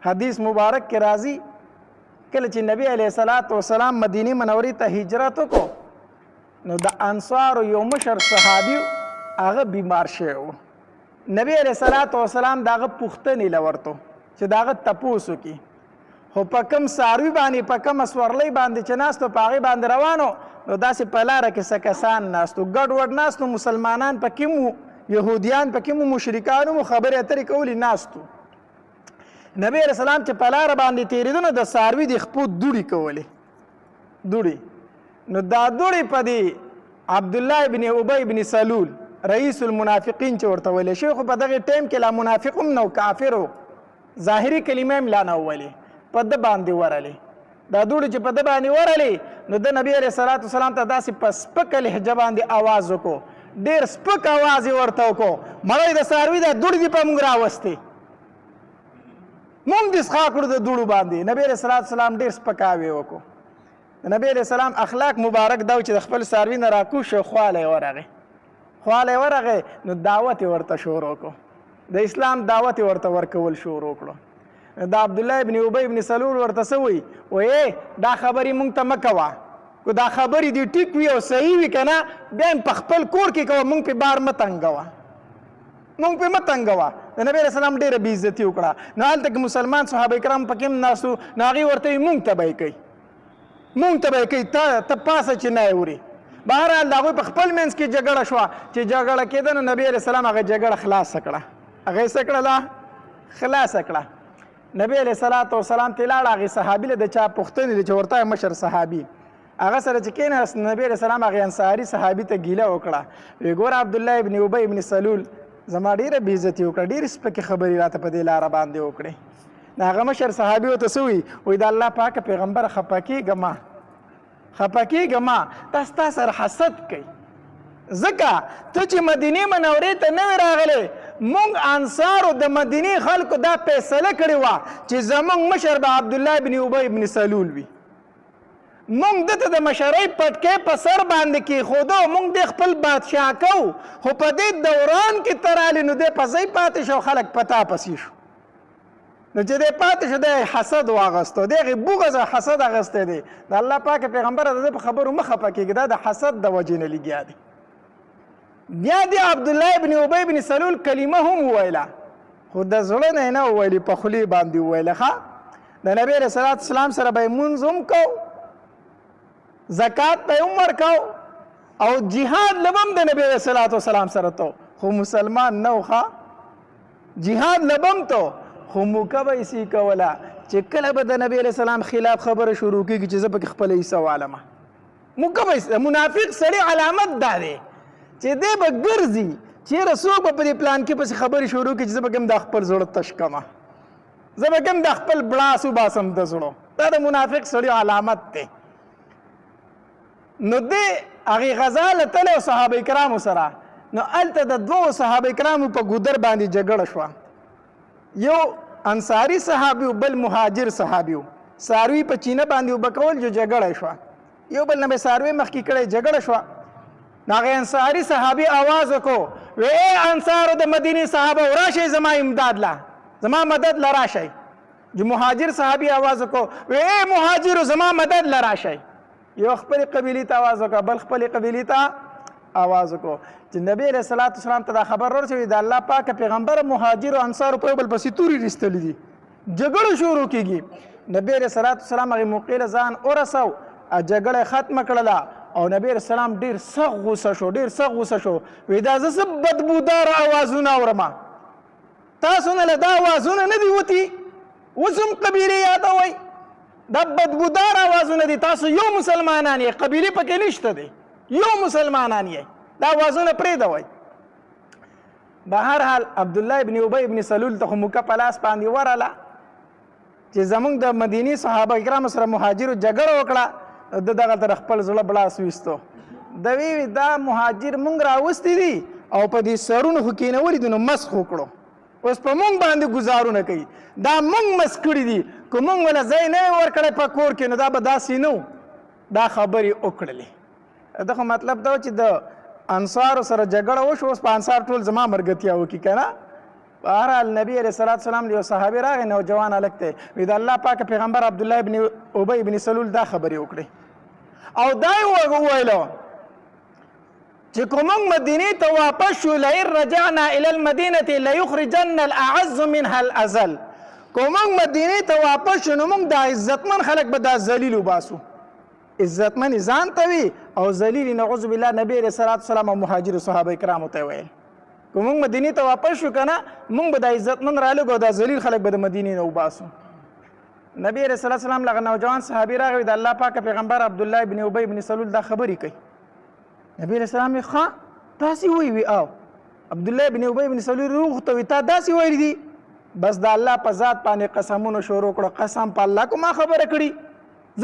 حدیث مبارک کې راځي کله چې نبی علیه الصلاۃ والسلام مدینه منورې ته هجرت وکړو نو د انصارو یو مشر صحابي هغه بیمار شوی و. نبی علیه الصلاۃ والسلام د هغه پوښتنې له ورته چې د هغه تپوس وکړي، خو په کوم څاروي باندې په کومه سورلۍ باندې چې ناستو په هغې باندې روانو نو داسې په لاره کې څه کسان ناستو، ګډ وډ ناستو، مسلمانان پکې مو، یهودیان پکې مو، مشرکان مو، خبرې اترې کولې ناستو. نبی علیه السلام چې په لاره باندې تېرېده نو د څاروي د خپو دوړې کولې، دوړې. نو دا دوړې په دې عبدالله ابن ابی ابن سلول رئیس المنافقین چې ورته ویلی شوی، خو په دغې ټیم کې لا منافق هم نه و، کافر و، ظاهري کلمه هم لا نه وویلې، په ده باندې ورلې. دا دوړې چې په ده باندې ورلې نو د نبی علیه الصلاۃ والسلام ته داسې په سپکه لهجه باندې آواز وکړو، ډېر سپک آواز یې ورته وکړو، مړی د څاروي دا دوړې دې په موږ راوستې، مونږ دې څښا کړو د دوړو باندې. نبی علیه الصلاۃ والسلام ډېر سپکاوی وکړو. د نبی علیه السلام اخلاق مبارک دا و چې د خپل څاروي نه راکوز شو، خواله یې ورغی نو دعوت یې ورته شروع کړو، د اسلام دعوت یې ورته ورکول شروع کړو. دا عبدالله ابن ابی ابن سلول ورته څه وایي، وایي دا خبرې مونږ ته مه کوه، که دا خبرې دې ټیک وي او صحیح وي که نه بیا هم په خپل کور کې کوه، مونږ پې بار مه تنګوه، مونږ پې مه تنګوه. د نبی علیه السلام ډېره بې عزتي وکړه. نو هلته کې مسلمان صحابه کرام پکې هم ناست وو، نو هغې ورته وایي مونږ ته به یې کوي، مونږ ته به یې کوي، ته پاسه چې نه یې وړي. بهرحال د هغوی په خپل منځ کې جګړه شوه، چې جګړه کېده نو نبی علیه السلام هغه جګړه خلاصه کړه، هغه یې څه کړله، خلاصه کړه. نبی علیه الصلاۃ والسلام ته لاړه، هغې صحابي له د چا پوښتنې دي چې ورته مشر صحابي هغه سره چې کېناست، نبی علیه السلام هغې انصاري صحابي ته ګیله وکړه، وی ګوره عبدالله ابن ابی ابن سلول زما ډېره بې عزتي وکړه، ډېرې سپکې خبرې راته په دې لاره باندې وکړې. د هغه مشر صحابي ورته څه وایي، وایي د الله پاکه پیغمبره خفه کېږه ما، دا ستا سره حسد کوي، ځکه ته چې مدینې منورې ته نه وې راغلی، مونږ انصارو د مدینې خلکو دا فیصله کړې وه چې زمونږ مشر به عبدالله ابن ابی ابن سلول وي، مونږ دته د مشرۍ پټکې په سر باندې کېښودو، مونږ دې خپل بادشاه کوو، خو په دې دوران کې ته رالې نو دی په ځای پاتې شو، خلک په تا پسې شو. نو چې دی پاتې شو دی حسد واغستو، دی هغې بغض حسد اغستی دی. د الله پاک پیغمبره د ده په خبرو مه خفه کېږي، دا د حسد د وجې نه لګیا دی. بیا دی عبدالله ابن ابی ابن سلول کلمه هم وویله، خو د زړه نه یې نه وویلې، په خولې باندې وویله. ښه د نبی علیه الصلاۃ والسلام سره به یې مونځ هم کوو، زکات به یې هم ورکوو، او جهاد لبم د نبی علیه الصلاۃ والسلام سره تو، خو مسلمان نه و. ښه جهاد لبم تو، خو موکه به یې سي کوله چې کله به د نبی علیه السلام خلاف خبره شروع کېږي چې زه پکې خپله حصه والمه. موکه به منافق سړي علامت دا دی چې دی به ګرځي، چېرې څوک به په دې پلان کې پسې خبرې شروع کړي چې زه به هم دا خپل زړه تش کړمه، زه به هم دا خپل بړاس وباسم د زړه، دا د منافق سړي علامت دی. نو دی هغې غزا له تلی او صحابه کرامو سره، نو هلته د دوو صحابه کرامو په ګودر باندې جګړه شوه، یو انصاري صحابي و بل مهاجر صحابي و، څاروي په چینه باندې اوبه کول جو جګړه شوه، یو بل نه به څاروي مخکې کړی جګړه شوه. نو هغې انصاري صحابي آواز وکړو، وی ای انصارو د مدینې صحابه راشئ زما امداد له، زما مدد له راشئ. جو مهاجر صحابي آواز وکړو، وی ای مهاجرو زما مدد له راشئ. یو خپلې قبیلې ته آواز وکړه، بل خپلې قبیلې ته آواز وکړو. چې نبی علیه الصلاۃ والسلام ته دا خبر ورسوي د الله پاکه پیغمبره مهاجرو انصارو په یو بل پسې تورې رېستلي دي، جګړه شروع کېږي. نبی علیه الصلاۃ والسلام هغې موقع له ځان ورسو، جګړه یې ختمه کړله، او نبی علیه السلام ډېر سخت غوسه شو، ډېر سخت غوسه شو، وایي دا زه څه بدبوداره اوازونه اورم، تاسو نه له دا اوازونه نه دي وتي، اوس هم قبیلې یادوئ، دا بدبودار اوازونه دي، تاسو یو مسلمانان یې، قبیلې پکې نشته دی، یو مسلمانان یې، دا اوازونه پرېږدوئ. بهرحال عبدالله ابن ابی ابن سلول ته خو موکه په لاس باندې ورله چې زمونږ د مدینې صحابه کرامو سره مهاجرو جګړه وکړه، د دغه تر خپل زړه بلاس ویستو، د وی دا مهاجر مونږ راوستي دي او په دې سرونو خو کېنولي دي، نو مسخ وکړو، اوس په مونږ باندې ګزارونه کوي، دا مونږ مس کړي دي، که مونږ وله ځای نه یې ورکړی په کور کې نو دا به داسې نه و. دا خبرې وکړلې. دا خو مطلب دا و چې د انصارو سره جګړه وشو، اوس په انصار ټول زما ملګرتیا وکړي که نه، بهرحال نبی علیہ الصلوۃ والسلام یو صحابي راغی نوجوان هلک دی وی د الله پاک پیغمبر عبدالله ابن ابی ابن سلول دا خبرې وکړې او دا یې وویلو چې که موږ مدینې ته واپس شو لئن رجعنا الى المدینة لیخرجن الاعز منها الاذل که موږ مدینې ته واپس شو نو موږ دا عزتمن خلک به دا ذلیل وباسو عزتمن ځان ته وي او ذلیل نعوذ بالله نبی علیہ الصلوۃ والسلام او مهاجر صحابه کرامو ته ویل که موږ مدینې ته واپس شو که نه موږ به دا عزتمن رالګو او دا ذلیل خلک به د مدینې نه وباسو نبی علیہ الصلوۃ والسلام لغه نوجوان صحابي راغی د الله پاک پیغمبر عبدالله ابن ابی ابن سلول دا خبرې کوي نبی علیہ السلام یې ښه تاسې وی او عبدالله ابن ابی ابن سلول روغ ته وي تا داسې ویلي دي بس د الله په ذات باندې قسمونه شروع کړو قسم په الله کو ما خبره کړي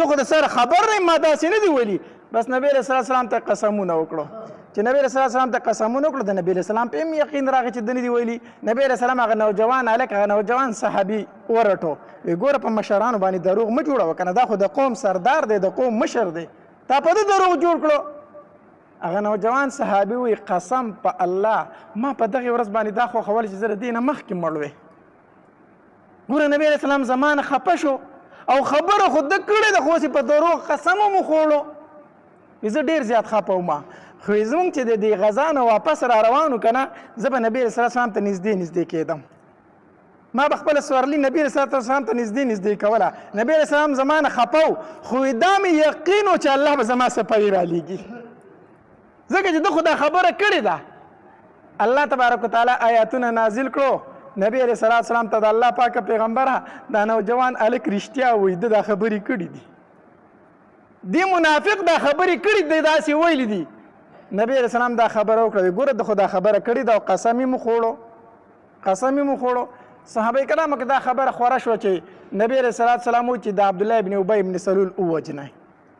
زه خو د سره خبر نه ما داسې نه دی ویلي بس نبی علیہ السلام ته قسمونه وکړو چې نبی علیہ السلام ته قسمونه وکړو د نبی علیہ السلام په یقین راغی چې د نه دی ویلي نبی علیہ السلام هغه نوجوان هلک هغه نوجوان صحابي ورټو وی ګوره په مشرانو باندې دروغ مه جوړوه که نه دا خو د قوم سردار دی د قوم مشر دی تا په ده دروغ جوړ کړو هغه نوجوان صحابي وی قسم په الله ما په دغې ورځ باندې دا خو خول چې زه د دې نه مخکې مړ وی ګوره نبی علیہ السلام زمانه خفه شو او خبره خو ده کړې ده خو په دروغ قسم هم وخوړو زه ډېر زیات خفه وم خو زموږ چې د دې غزا نه واپس را روانو که نه زه به نبي علیه السلام ته نږدې کېدم ما به خپله سورلي نبي علیه السلام ته نږدې کوله نبي علیه السلام زما نه خفه و خو دا مې یقین و چې الله به زما صفوي رالیږي ځکه چې ده خو دا خبره کړې ده الله تبارک وتعالی آیاتونه نازل کړو نبی علیه السلام ته د الله پاک پیغمبره دا نوجوان هلک رښتیا وایي ده دا خبرې کړي دي دی منافق دا خبرې کړي دی داسې ویلي دي نبی علیه السلام دا خبره وکړه ګوره ده خو دا خبره کړې ده او قسم یې مو خوړو صحابه کرامو کې دا خبره خوره شوه چې نبی علیه السلام وایي چې د عبدالله ابن ابی ابن سلول ووجنی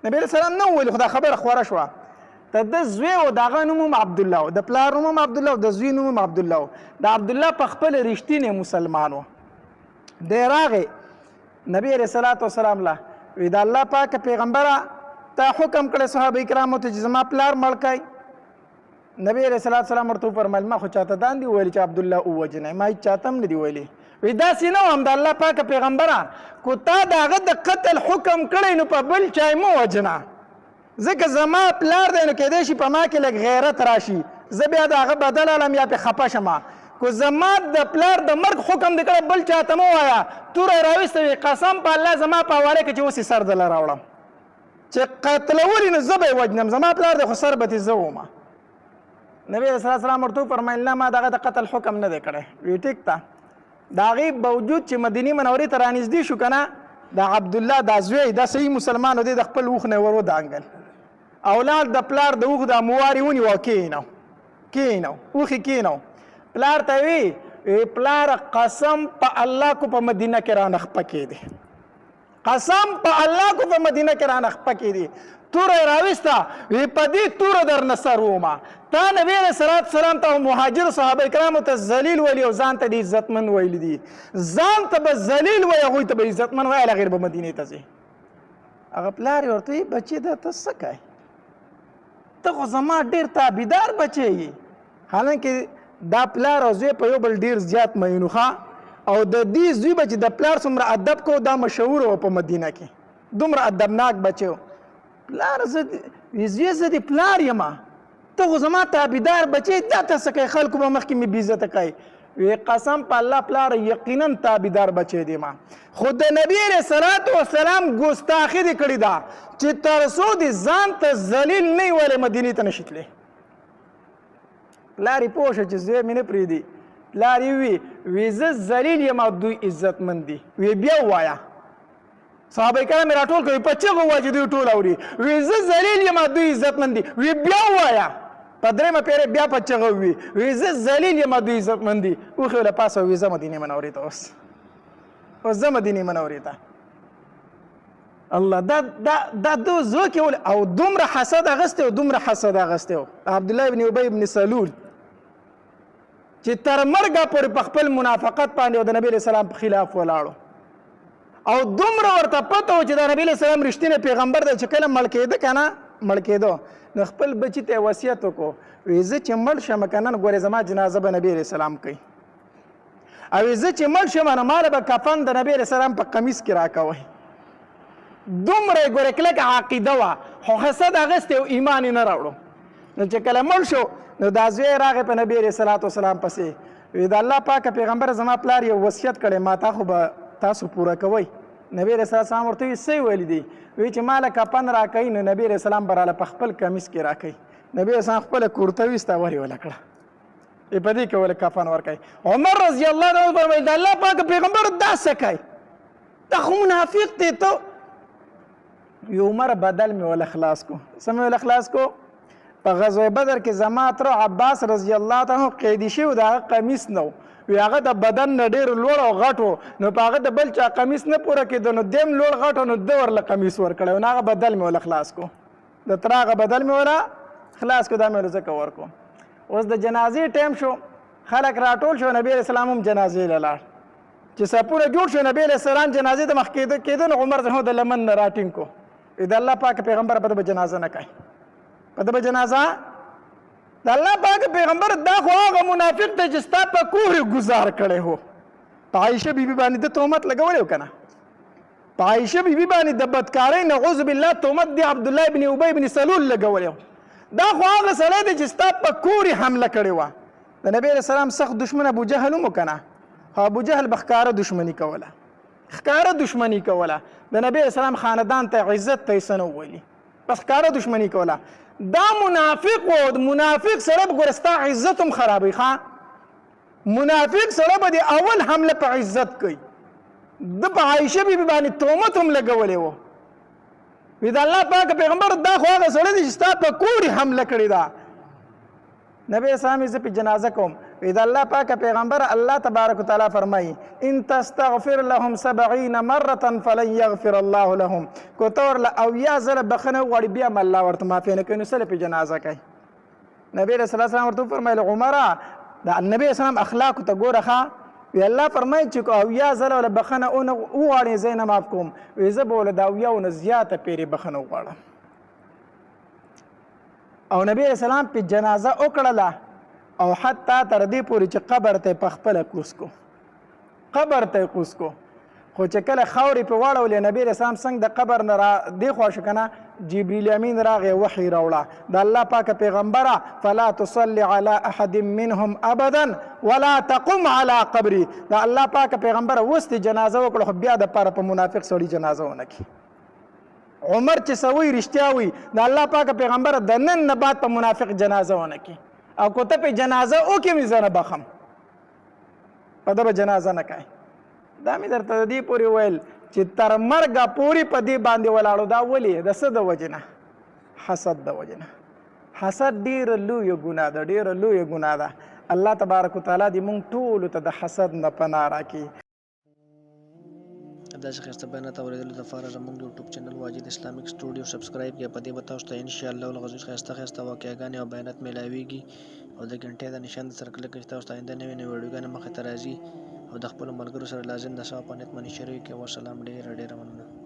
نبی علیه السلام نه وویل خو دا خبره خوره شوه د ده زوی و د هغه نوم هم عبدالله و د پلار نوم هم عبدالله و د زوی نوم هم عبدالله و د عبدالله په خپله رښتینی مسلمان و دی راغی نبی علیه السلام له وی د الله پاک پیغمبره تا حکم کړی صحابه کرامو ته چې زما پلار مړ کړئ نبی علیه السلام ورته وفرمیل ما خو چاته دا نه دي ویلي چې عبدالله ووجنی ما هېڅ چاته هم نه دي ویلي وی داسې نه وم د الله پاک پیغمبره کو تا د هغه د قتل حکم کړی نو په بل چا یې مه وجنه ځکه زما پلار دی نو کیدای شي په ما کې لږ غیرت راشي زه بیا د هغه بدل علم یا پې خفه شمه کو زما د پلار د مرګ حکم دی کړی بل چاته مه وایه توره یې راویسته وي قسم په الله زما په حواله کې چې اوس یې سر دله راوړم چې قتلولي نو زه به یې وجنم زما پلار دی خو سر به تې زه ومه نبی علیه السلام ورته وفرمیل نه ما دغه د قتل حکم نه دی کړی وی ټیک ته د هغې باوجود چې مدینې منورې ته رانږدې شو که نه د عبدالله دا زوی دا صحیح مسلمان و دی د خپل اوښ نه یې ور ودانګل اولاد د پلار د اوښ دا موارې ونیو او کېنو اوښې کېنو پلار ته وی پلار قسم په الله کو په مدینه کې رانه خپه کېدی قسم په الله کو په مدینه کې رانه خپه کېدی توره یې راویسته وی په دې توره درنه سر ومه تا نبی علیه السلام ته مهاجر صحابه کرامو ته ذلیل ویلي او ځان ته دې عزتمن ویلي دي ځان ته به ذلیل وایي هغوی ته به عزتمن وایي هغې به مدینې ته ځي هغه پلار یې ورته وایي بچې دا ته څه کوې ته خو زما ډېر تابعدار بچی یې حالانکې دا پلار او زوی په یو بل ډېر زیات مینو ښه او د دې زوی به چې د پلار څومره ادب کو دا مشهور و په مدینه کې دومره ادبناک بچی و پلار زه د پلار یم ته خو زما تابعدار بچی دا ته څه کوې خلکو به مخکې مې بېعزته کوي وی قسم په الله پلار یقینا تابعدار بچی دی ما خو د نبی علیه السلام ګستاخي دې کړې ده چې تر څو دې ځان ته ذلیل نه یې ویلی مدینې ته نشي تللی پلار یې پوه شه چې زوی مې نه پرېږدي پلار یې وی زه ذلیل یم او دوی عزتمند دي وی بیا ووایه صحابه کرام یې راټول کوي په چغو ووایه چې دوی ټول اوري وی زه ذلیل یم او دوی عزتمند دي وی بیا ووایه په درېیمه پیرې بیا په چغه وي زه ذلیل یم دوی عزتمند دي اوښې له پاسه وي زه مدینې منورې ته اوس زه مدینې منورې ته الله دا دو زړه کې او دومره حسد اغستی و عبدالله ابن ابی ابن سلول چې تر مرګه پورې په خپل منافقت باندې او د نبي علیه السلام په خلاف ولاړو او دومره ورته پته و چې د نبي علیه السلام رښتینی پیغمبر دی چې کله مړ کېده که نه مړ کېدو نو خپل بچي ته وصیت وکړو وی زه چې مړ شم که نه ګورې زما جنازه به نبي علیه السلام کوي او زه چې مړ شم نو ماله به کفن د نبي علیه السلام په قمیص کې راکوئ. دومره یې ګورې کلکه عقیده وه خو حسد اخیستی او ایمان یې نه راوړو. نو چې کله مړ شو نو دا زوی راغی په نبي علیه صلات وسلام پسې وی د الله پاکه پیغمبر زما پلار یو وصیت کړی ما تا خو به تاسو پوره کوئ. نبی علیه صلات وسلام ورته وی څه یې ویلي دي؟ وی چې ما له کفن راکوي نو نبي علیه السلام به راله په خپل کمیس کې راکوي. نبي علیه السلام خپله کورته ویسته ور یې وله کړه په دې کې ولې کفن ورکوي. عمر رضی الله عنه فرمایي د الله پاکه پیغمبر دا څه کوي؟ دا خو منافق دی ته. عمر بدل مې ول خلاص کو. څه مې ول خلاص کو؟ په غزوه بدر کې زما تر عباس رضی الله عنه قیدي شوی د هغه قمیص نه وی هغه د بدن نه ډېر لوړ او غټ و نو په هغه د بل چا قمیص نه پوره کېده نو دیم لوړ غټ و نو ده ورله قمیص ورکړی نو هغه بدل مې ول خلاص کو. د تر هغه بدل مې وله خلاص کو. دا مې ول ځکه ورکو. اوس د جنازې ټایم شو خلک راټول شو. نبي علیه السلام هم جنازې له لاړ. چې سپوره جوړ شو نبي علیه السلام جنازې ته مخ کېده نو عمر د لمن نه راټینګ کو. د الله پاک پیغمبر په ده به جنازه نه کوي. په ده به جنازه د الله پاک پیغمبر دا خو هغه منافق دی چې ستا په کور ګزار کړی هو. په عایشه بیبي باندې د تهمت لګولی و که نه؟ په عایشه بیبي باندې د بدکارۍ نعوذ بالله تهمت دی عبدالله بن ابی بن سلول لګولی و. دا خو هغه سړی دی چې ستا په کور یې حمله کړې وه. د نبي علیه السلام سخت دشمن ابو جهل هم و که نه؟ ابو جهل به ښکاره دشمني کوله. ښکاره دشمني کوله. د نبي علیه السلام خاندان ته عزت ته یې څه نه وویلي. بس ښکاره دشمني کوله. دا منافق و. منافق سړی به ګوره ستا عزت هم خرابوي. ښه منافق سړی به د اول حمله په عزت کوي. ده په عایشه بیبي باندې تهمت هم لګولی و. وی د الله پاک پیغمبر دا خو هغه سړی دی چې ستا په کور حمله کړې ده. نبی اسلام زه په جنازه کوم. وی د الله پاک پیغمبر الله تبارک وتعالی فرمایي ان تستغفر لهم 70 مره فلن یغفر الله لهم. کو ته ورله 80 ځله بخښنه وغواړي بیا هم الله ورته معافي نه کوي نو څه په جنازه کوي. نبی علیه الصلاة والسلام ورته وفرمیل عمره د نبی اسلام اخلاقو ته ګوره ښه. وی الله فرمایي چې که 80 ځله ورله بخښنه وغواړي زه یې نه معاف کوم. وی زه به ورله د 80 نه زیاته پیرې بخښنه وغواړم. او نبی اسلام په جنازه وکړله او حتی تر دې پورې چې قبر ته په خپله کوز کو. قبر ته یې کوز کو. خو چې کله خاورې پې واړولې نبي اسلام څنګه د قبر نه را دې خوا شو که نه جبریل امین راغی وحی راوړه د الله پاکه پیغمبره فلا تصلي على احد منهم ابدا ولا تقم على قبري. د الله پاکه پیغمبره اوس دې جنازه وکړه خو بیا دپاره په منافق سړي جنازه ونه کړي. عمر چې څه وایي رښتیا وایي. د الله پاکه پیغمبره د نن نه بعد په منافق جنازه ونه کړي. او که ته پې جنازه وکړې مې زه نه بخم په ده به جنازه نه کوي. دا مې درته د دې پورې ویل چې تر مرګه پورې په دې باندې ولاړو. دا ولې؟ د څه د وجې نه؟ حسد د وجې نه. حسد ډېره لویه ګناه ده. ډېره لویه ګناه ده. الله تبارک وتعالی دې موږ ټولو ته د حسد نه پناه راکړي. داسې ښایسته بیانات اورېدلو لپاره زموږ یوټیوب چینل واجد اسلامیک سټوډیو سبسکرایب کړئ. په دې به تاسو ته انشاءالله العزیز ښایسته ښایسته واقعګانې او بیانات میلاویږي او د غنټې د نشان سره کلک کړئ چې تاسو ته آینده نوې نوې ویډیوګانې مخې ته راځي او د خپلو ملګرو سره لازم د ثواب په نیت باندې شریک کړئ. والسلام. ډېره ډېره مننه.